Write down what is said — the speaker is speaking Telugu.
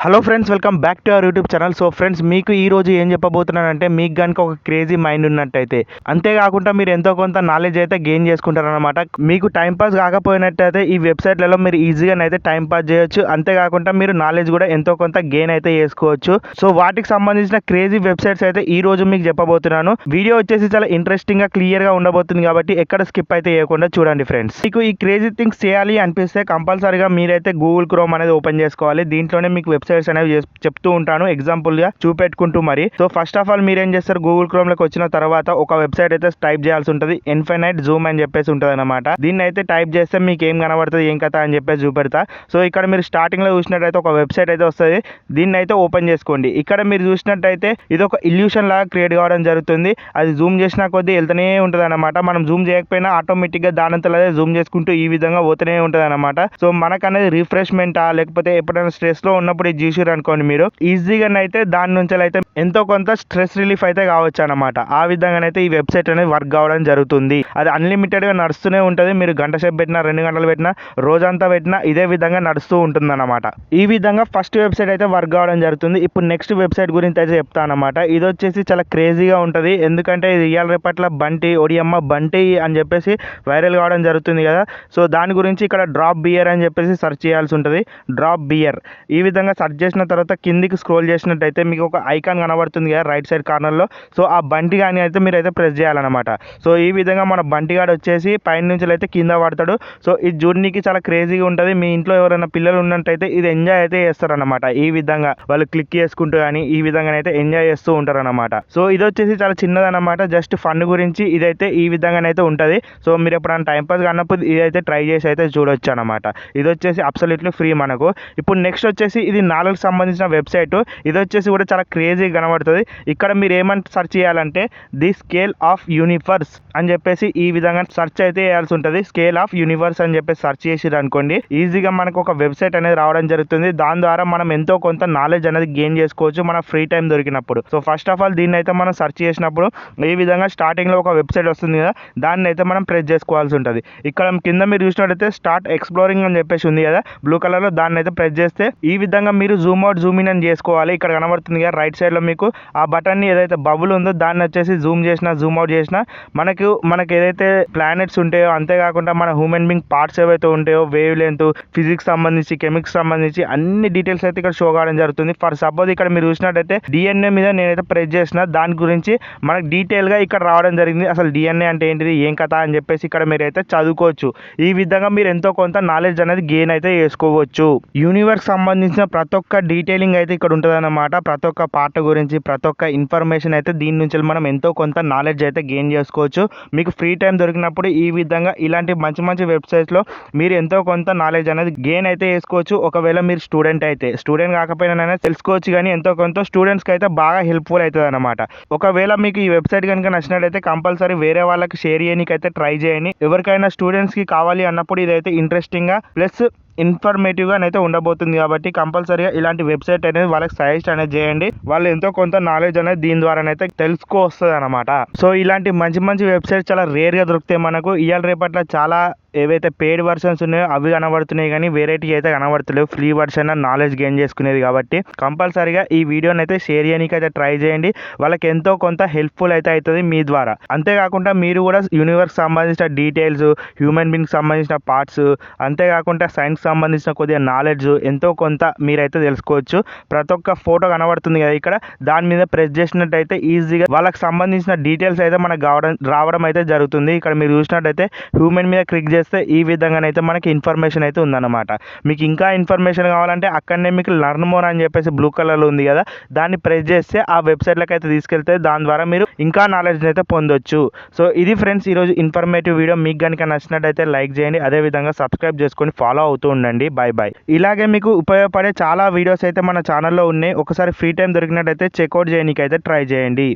Hello friends, welcome back to our YouTube channel. So friends, మీకు ఈ రోజు ఏం చెప్పబోతున్నానంటే, మీకు కనుక ఒక క్రేజీ మైండ్ ఉన్నట్టయితే, అంతేకాకుండా మీరు ఎంతో కొంత నాలెడ్జ్ అయితే గెయిన్ చేసుకుంటారనమాట. మీకు టైంపాస్ కాకపోయినట్టయితే ఈ వెబ్సైట్లలో మీరు ఈజీగా అయితే టైంపాస్ చేయొచ్చు. అంతేకాకుండా మీరు నాలెడ్జ్ కూడా ఎంతో కొంత గెయిన్ అయితే చేసుకోవచ్చు. సో వాటికి సంబంధించిన క్రేజీ వెబ్సైట్స్ అయితే ఈ రోజు మీకు చెప్పబోతున్నాను. వీడియో వచ్చేసి చాలా ఇంట్రెస్టింగ్ గా క్లియర్ గా ఉండబోతుంది కాబట్టి ఎక్కడ స్కిప్ అయితే చేయకుండా చూడండి ఫ్రెండ్స్. మీకు ఈ క్రేజీ థింగ్స్ చేయాలి అనిపిస్తే కంపల్సరీగా మీరైతే గూగుల్ క్రోమ్ అనేది ఓపెన్ చేసుకోవాలి. దీంట్లోనే మీకు వెబ్సైట్స్ అనేవి చెప్తూ ఉంటాను ఎగ్జాంపుల్ గా చూపెట్టుకుంటూ మరి. సో ఫస్ట్ ఆఫ్ ఆల్ మీరేం చేస్తారు, గూగుల్ క్రోమ్ లోకి వచ్చిన తర్వాత ఒక వెబ్సైట్ అయితే టైప్ చేయాల్సి ఉంటుంది. ఇన్ఫినైట్ జూమ్ అని చెప్పేసి ఉంటుంది అనమాట. దీన్ని అయితే టైప్ చేస్తే మీకు ఏం కనబడుతుంది, ఏం కథ అని చెప్పేసి చూపెడతా. సో ఇక్కడ మీరు స్టార్టింగ్ లో చూసినట్టయితే ఒక వెబ్సైట్ అయితే వస్తుంది. దీన్ని అయితే ఓపెన్ చేసుకోండి. ఇక్కడ మీరు చూసినట్టయితే ఇది ఒక ఇల్యూషన్ లాగా క్రియేట్ కావడం జరుగుతుంది. అది జూమ్ చేసిన కొద్దీ వెళ్తూనే ఉంటుంది అనమాట. మనం జూమ్ చేయకపోయినా ఆటోమేటిక్ గా దానంతలో అదే జూమ్ చేసుకుంటూ ఈ విధంగా పోతూనే ఉంటుంది అనమాట. సో మనకనేది రిఫ్రెష్మెంటా లేకపోతే ఎప్పుడైనా స్ట్రెస్ లో ఉన్నప్పుడు ఇది చూసారు అనుకోండి, మీరు ఈజీగా అయితే దాని నుంచి అయితే ఎంతో కొంత స్ట్రెస్ రిలీఫ్ అయితే కావచ్చు అనమాట. ఆ విధంగానైతే ఈ వెబ్సైట్ అనేది వర్క్ కావడం జరుగుతుంది. అది అన్లిమిటెడ్ గా నడుస్తూనే ఉంటుంది. మీరు గంట సేపు పెట్టినా 2 గంటలు పెట్టినా రోజంతా పెట్టినా ఇదే విధంగా నడుస్తూ ఉంటుంది అనమాట. ఈ విధంగా ఫస్ట్ వెబ్సైట్ అయితే వర్క్ కావడం జరుగుతుంది. ఇప్పుడు నెక్స్ట్ వెబ్సైట్ గురించి అయితే చెప్తాను అనమాట. ఇది వచ్చేసి చాలా క్రేజీగా ఉంటుంది. ఎందుకంటే ఇది ఇవాళ రేపట్ల బంటి ఒడియమ్మ బంటి అని చెప్పేసి వైరల్ కావడం జరుగుతుంది కదా. సో దాని గురించి ఇక్కడ డ్రాప్ బియర్ అని చెప్పేసి సెర్చ్ చేయాల్సి ఉంటుంది. డ్రాప్ బియర్ ఈ విధంగా సెర్చ్ చేసిన తర్వాత కిందికి స్క్రోల్ చేసినట్టయితే మీకు ఒక ఐకాన్ కనబడుతుంది కదా రైట్ సైడ్ కార్నర్లో. సో ఆ బంటి కానీ అయితే మీరు అయితే ప్రెస్ చేయాలన్నమాట. సో ఈ విధంగా మన బంటిగాడు వచ్చేసి పైన నుంచి అయితే కింద పడతాడు. సో ఇది చూడడానికి చాలా క్రేజీగా ఉంటుంది. మీ ఇంట్లో ఎవరైనా పిల్లలు ఉన్నట్టయితే ఇది ఎంజాయ్ అయితే చేస్తారన్నమాట. ఈ విధంగా వాళ్ళు క్లిక్ చేసుకుంటూ కానీ ఈ విధంగా అయితే ఎంజాయ్ చేస్తూ ఉంటారన్నమాట. సో ఇది వచ్చేసి చాలా చిన్నదన్నమాట. జస్ట్ ఫన్ గురించి ఇదైతే ఈ విధంగానైతే ఉంటుంది. సో మీరు ఎప్పుడైనా టైంపాస్ కానప్పుడు ఇదైతే ట్రై చేసి అయితే చూడొచ్చు అనమాట. ఇది వచ్చేసి అబ్సల్యూట్లీ ఫ్రీ మనకు. ఇప్పుడు నెక్స్ట్ వచ్చేసి ఇది నాలుగు సంబంధించిన వెబ్సైట్. ఇది వచ్చేసి కూడా చాలా క్రేజీ కనబడుతుంది. ఇక్కడ మీరు ఏమని సెర్చ్ చేయాలంటే ది స్కేల్ ఆఫ్ యూనివర్స్ అని చెప్పేసి ఈ విధంగా సెర్చ్ అయితే చేయాల్సి ఉంటుంది. స్కేల్ ఆఫ్ యూనివర్స్ అని చెప్పేసి సెర్చ్ చేసిరు అనుకోండి, ఈజీగా మనకు ఒక వెబ్సైట్ అనేది రావడం జరుగుతుంది. దాని ద్వారా మనం ఎంతో కొంత నాలెడ్జ్ అనేది గెయిన్ చేసుకోవచ్చు మన ఫ్రీ టైం దొరికినప్పుడు. సో ఫస్ట్ ఆఫ్ ఆల్ దీన్ని అయితే మనం సెర్చ్ చేసినప్పుడు ఈ విధంగా స్టార్టింగ్ లో ఒక వెబ్సైట్ వస్తుంది కదా, దాన్ని అయితే మనం ప్రెస్ చేసుకోవాల్సి ఉంటుంది. ఇక్కడ కింద మీరు చూసినట్టయితే స్టార్ట్ ఎక్స్ప్లోరింగ్ అని చెప్పేసి ఉంది కదా బ్లూ కలర్ లో, దాన్ని అయితే ప్రెస్ చేస్తే ఈ విధంగా మీరు జూమ్ అవుట్ జూమ్ ఇన్ అని చేసుకోవాలి. ఇక్కడ కనబడుతుంది కదా రైట్ సైడ్ లో మీకు ఆ బటన్ ని ఏదైతే బబుల్ ఉందో దాన్ని వచ్చేసి జూమ్ చేసినా జూమ్ అవుట్ చేసినా మనకి ఏదైతే ప్లానెట్స్ ఉంటాయో, అంతేకాకుండా మన హ్యూమన్ బీయింగ్ పార్ట్స్ ఏవైతే ఉంటాయో, వేవ్ లెంత్, ఫిజిక్స్ సంబంధించి, కెమిక్స్ సంబంధించి అన్ని డీటెయిల్స్ అయితే ఇక్కడ షో కావడం జరుగుతుంది. ఫర్ సపోజ్ ఇక్కడ మీరు చూసినట్టయితే డిఎన్ఏ మీద నేనైతే ప్రెస్ చేసిన దాని గురించి మనకు డీటెయిల్ గా ఇక్కడ రావడం జరిగింది. అసలు డిఎన్ఏ అంటే ఏంటిది, ఏం కథ అని చెప్పేసి ఇక్కడ మీరు అయితే చదువుకోవచ్చు. ఈ విధంగా మీరు ఎంతో కొంత నాలెడ్జ్ అనేది గెయిన్ అయితే చేసుకోవచ్చు. యూనివర్స్ సంబంధించిన ప్రతి ఒక్క డీటెయిలింగ్ అయితే ఇక్కడ ఉంటుంది అన్నమాట. ప్రతి ఒక్క పార్ట్ గురించి ప్రతి ఒక్క ఇన్ఫర్మేషన్ అయితే దీని నుంచి మనం ఎంతో కొంత నాలెడ్జ్ అయితే గెయిన్ చేసుకోవచ్చు. మీకు ఫ్రీ టైం దొరికినప్పుడు ఈ విధంగా ఇలాంటి మంచి మంచి వెబ్సైట్స్ లో మీరు ఎంతో కొంత నాలెడ్జ్ అనేది గెయిన్ అయితే చేసుకోవచ్చు. ఒకవేళ మీరు స్టూడెంట్ అయితే, స్టూడెంట్ కాకపోయినా తెలుసుకోవచ్చు, కానీ ఎంతో కొంత స్టూడెంట్స్ కి అయితే బాగా హెల్ప్ఫుల్ అవుతుంది అనమాట. ఒకవేళ మీకు ఈ వెబ్సైట్ కనుక నచ్చినట్లయితే కంపల్సరీ వేరే వాళ్ళకి షేర్ చేయడానికి అయితే ట్రై చేయండి. ఎవరికైనా స్టూడెంట్స్ కి కావాలి అన్నప్పుడు ఇదైతే ఇంట్రెస్టింగ్ గా ప్లస్ ఇన్ఫర్మేటివ్ గా అయితే ఉండబోతుంది. కాబట్టి కంపల్సరీగా ఇలాంటి వెబ్సైట్ అనేది వాళ్ళకి సజెస్ట్ అనేది చేయండి. వాళ్ళు ఎంతో కొంత నాలెడ్జ్ అనేది దీని ద్వారా అయితే తెలుసుకోవస్తుంది అనమాట. సో ఇలాంటి మంచి మంచి వెబ్సైట్స్ చాలా రేర్ గా దొరుకుతాయి మనకు. ఇవాళ రేపట్ల చాలా ఏవైతే పెయిడ్ వర్షన్స్ ఉన్నాయో అవి కనబడుతున్నాయి, కానీ వెరైటీ అయితే కనబడతలేవు. ఫ్రీ వర్షన్ నాలెడ్జ్ గెయిన్ చేసుకునేది కాబట్టి కంపల్సరీగా ఈ వీడియోని అయితే షేర్ చేయడానికి అయితే ట్రై చేయండి. వాళ్ళకి ఎంతో కొంత హెల్ప్ఫుల్ అయితే అవుతుంది మీ ద్వారా. అంతేకాకుండా మీరు కూడా యూనివర్స్ సంబంధించిన డీటెయిల్స్, హ్యూమన్ బీయింగ్ సంబంధించిన పార్ట్స్, అంతేకాకుండా సైన్స్ సంబంధించిన కొద్దిగా నాలెడ్జ్ ఎంతో కొంత మీరైతే తెలుసుకోవచ్చు. ప్రతి ఒక్క ఫోటో కనబడుతుంది కదా ఇక్కడ, దాని మీద ప్రెస్ చేసినట్టయితే ఈజీగా వాళ్ళకి సంబంధించిన డీటెయిల్స్ అయితే మనకు రావడం అయితే జరుగుతుంది. ఇక్కడ మీరు చూసినట్టయితే హ్యూమన్ మీద క్లిక్ చేస్తే ఈ విధంగానైతే మనకి ఇన్ఫర్మేషన్ అయితే ఉందన్నమాట. మీకు ఇంకా ఇన్ఫర్మేషన్ కావాలంటే అక్కడనే మీకు లర్న్ మోర్ అని చెప్పేసి బ్లూ కలర్లో ఉంది కదా, దాన్ని ప్రెస్ చేస్తే ఆ వెబ్సైట్లకు అయితే తీసుకెళ్తే దాని ద్వారా మీరు ఇంకా నాలెడ్జ్ అయితే పొందొచ్చు. సో ఇది ఫ్రెండ్స్ ఈరోజు ఇన్ఫర్మేటివ్ వీడియో. మీకు కనుక నచ్చినట్టయితే లైక్ చేయండి, అదేవిధంగా సబ్స్క్రైబ్ చేసుకొని ఫాలో అవుతూ ఉండండి. Bye bye. ఇలాగే మీకు ఉపయోగపడే చాలా వీడియోస్ అయితే మన ఛానల్లో ఉన్నాయి. ఒకసారి ఫ్రీ టైం దొరికినట్టయితే చెక్అవుట్ చేయడానికి అయితే ట్రై చేయండి.